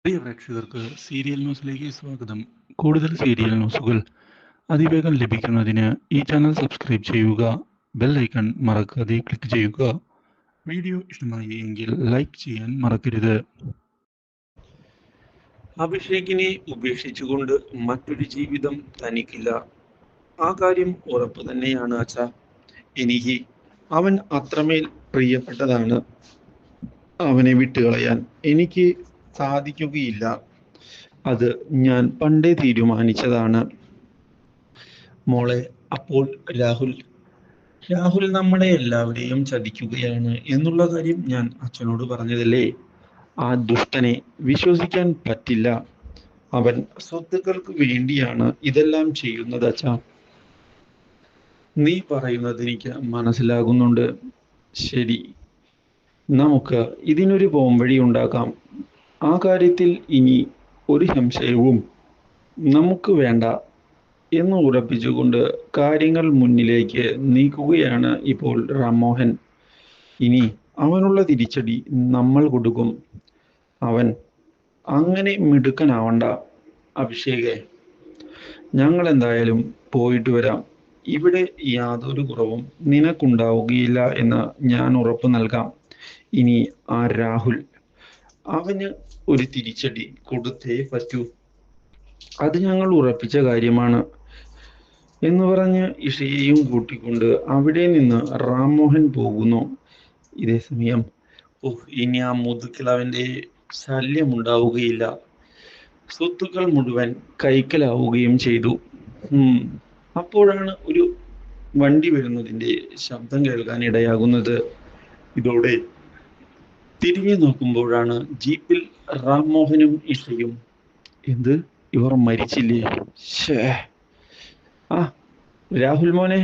പ്രിയ പ്രേക്ഷകർക്ക് സീരിയൽ ന്യൂസിലേക്ക് സ്വാഗതം. കൂടുതൽ സീരിയൽ ന്യൂസുകൾ അതിവേഗം ലഭിക്കുന്നതിന് ഈ ചാനൽ സബ്സ്ക്രൈബ് ചെയ്യുക. ബെൽ ഐക്കൺ മറക്കാതെ ക്ലിക്ക് ചെയ്യുക. വീഡിയോ ഇഷ്ടമായി എങ്കിൽ ലൈക്ക് ചെയ്യാൻ മറക്കരുത്. അഭിഷേകിനെ ഉപേക്ഷിച്ചുകൊണ്ട് മറ്റൊരു ജീവിതം തനിക്കില്ല. ആ കാര്യം ഉറപ്പ് തന്നെയാണ് അച്ഛാ. എനിക്ക് അവൻ അത്രമേൽ പ്രിയപ്പെട്ടതാണ്. അവനെ വിട്ടുകളയാൻ എനിക്ക് സാധിക്കുകയില്ല. അത് ഞാൻ പണ്ടേ തീരുമാനിച്ചതാണ്. മോളെ, അപ്പോൾ രാഹുൽ നമ്മളെ എല്ലാവരെയും ചതിക്കുകയാണ് എന്നുള്ള കാര്യം ഞാൻ അച്ഛനോട് പറഞ്ഞതല്ലേ? ആ ദുഷ്ടനെ വിശ്വസിക്കാൻ പറ്റില്ല. അവൻ സ്വത്തുക്കൾക്ക് വേണ്ടിയാണ് ഇതെല്ലാം ചെയ്യുന്നത് അച്ഛാ. നീ പറയുന്നത് എനിക്ക് മനസ്സിലാകുന്നുണ്ട്. ശരി, നമുക്ക് ഇതിനൊരു പോംവഴി ഉണ്ടാക്കാം. ആ കാര്യത്തിൽ ഇനി ഒരു സംശയവും നമുക്ക് വേണ്ട എന്ന് ഉറപ്പിച്ചുകൊണ്ട് കാര്യങ്ങൾ മുന്നിലേക്ക് നീക്കുകയാണ് ഇപ്പോൾ റാംമോഹൻ. ഇനി അവനുള്ള തിരിച്ചടി നമ്മൾ കൊടുക്കും. അവൻ അങ്ങനെ മിടുക്കനാവണ്ട അഭിഷേകെ. ഞങ്ങൾ എന്തായാലും പോയിട്ട് വരാം. ഇവിടെ യാതൊരു കുറവും നിനക്കുണ്ടാവുകയില്ല എന്ന് ഞാൻ ഉറപ്പ് നൽകാം. ഇനി ആ രാഹുൽ, അവന് ഒരു തിരിച്ചടി കൊടുത്തേ പറ്റൂ. അത് ഞങ്ങൾ ഉറപ്പിച്ച കാര്യമാണ് എന്ന് പറഞ്ഞ് ഇഷയെയും കൂട്ടിക്കൊണ്ട് അവിടെ നിന്ന് റാംമോഹൻ പോകുന്നു. ഇതേ സമയം ഇനി ആ മുതുക്കിളവന്റെ ശല്യം ഉണ്ടാവുകയില്ല. സ്വത്തുക്കൾ മുഴുവൻ കൈക്കലാവുകയും ചെയ്തു. അപ്പോഴാണ് ഒരു വണ്ടി വരുന്നതിന്റെ ശബ്ദം കേൾക്കാൻ ഇടയാകുന്നത്. ഇതോടെ തിരിഞ്ഞു നോക്കുമ്പോഴാണ് ജീപ്പിൽ റാംമോഹനും ഇഷയും. എന്ത്, ഇവർ മരിച്ചില്ലേ? ആ രാഹുൽ മോനെ,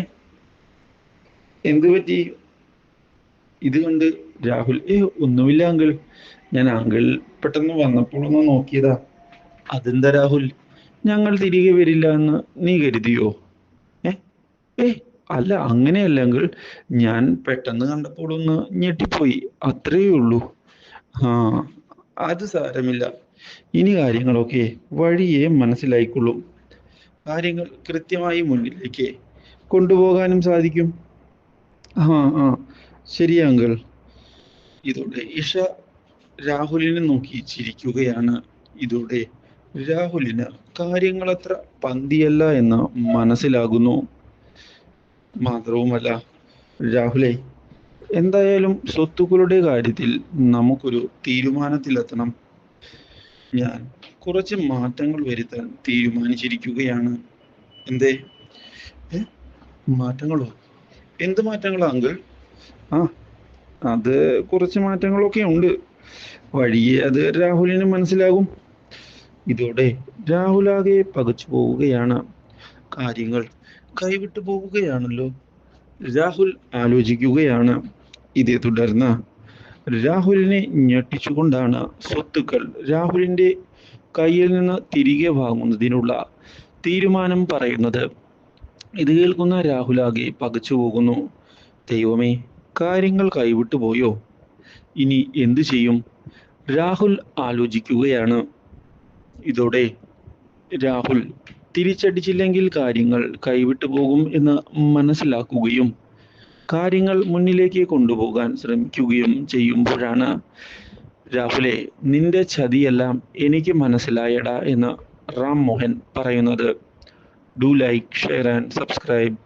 എന്തു പറ്റി? ഇത് കണ്ട് രാഹുൽ ഒന്നുമില്ല അങ്കിൾ, ഞാൻ അങ്കിൾ പെട്ടെന്ന് വന്നപ്പോൾ ഒന്ന് നോക്കിയതാ. അതെന്താ രാഹുൽ, ഞങ്ങൾ തിരികെ വരില്ല എന്ന് നീ കരുതിയോ? അല്ല, അങ്ങനെയല്ല അങ്കിൾ, ഞാൻ പെട്ടെന്ന് കണ്ടപ്പോൾ ഒന്ന് ഞെട്ടിപ്പോയി, അത്രയേ ഉള്ളൂ. അത് സാരമില്ല. ഇനി കാര്യങ്ങളൊക്കെ വഴിയെ മനസ്സിലായിക്കൊള്ളും. കാര്യങ്ങൾ കൃത്യമായി മുന്നിലേക്ക് കൊണ്ടുപോകാനും സാധിക്കും. ശരി അങ്കിൾ. ഇതോടെ ഇഷ രാഹുലിനെ നോക്കി ചിരിക്കുകയാണ്. ഇതോടെ രാഹുലിന് കാര്യങ്ങൾ അത്ര പന്തിയല്ല എന്ന് മനസ്സിലാകുന്നു. മാത്രവുമല്ല, രാഹുലെ, എന്തായാലും സ്വത്തുക്കളുടെ കാര്യത്തിൽ നമുക്കൊരു തീരുമാനത്തിലെത്തണം. ഞാൻ കുറച്ച് മാറ്റങ്ങൾ വരുത്താൻ തീരുമാനിച്ചിരിക്കുകയാണ്. എന്തേ? മാറ്റങ്ങളോ? എന്ത് മാറ്റങ്ങളാ അങ്കിൾ? അത് കുറച്ച് മാറ്റങ്ങളൊക്കെ ഉണ്ട്. വഴിയെ അത് രാഹുലിന് മനസ്സിലാകും. ഇതോടെ രാഹുലാകെ പകച്ചു പോവുകയാണ്. കാര്യങ്ങൾ കൈവിട്ടു പോവുകയാണല്ലോ. രാഹുൽ ആലോചിക്കുകയാണ്. ഇതേ തുടർന്ന് രാഹുലിനെ ഞെട്ടിച്ചുകൊണ്ടാണ് സ്വത്തുക്കൾ രാഹുലിന്റെ കയ്യിൽ നിന്ന് തിരികെ വാങ്ങുന്നതിനുള്ള തീരുമാനം പറയുന്നത്. ഇത് കേൾക്കുന്ന രാഹുലാകെ പകച്ചു പോകുന്നു. ദൈവമേ, കാര്യങ്ങൾ കൈവിട്ടു പോയോ? ഇനി എന്തു ചെയ്യും? രാഹുൽ ആലോചിക്കുകയാണ്. ഇതോടെ രാഹുൽ തിരിച്ചടിച്ചില്ലെങ്കിൽ കാര്യങ്ങൾ കൈവിട്ടു പോകും എന്ന് മനസ്സിലാക്കുകയും കാര്യങ്ങൾ മുന്നിലേക്ക് കൊണ്ടുപോകാൻ ശ്രമിക്കുകയും ചെയ്യുമ്പോഴാണ്, രാഹുലെ, നിന്റെ ചതിയെല്ലാം എനിക്ക് മനസ്സിലായടാ എന്ന് റാംമോഹൻ പറയുന്നത്. Do like, share and subscribe.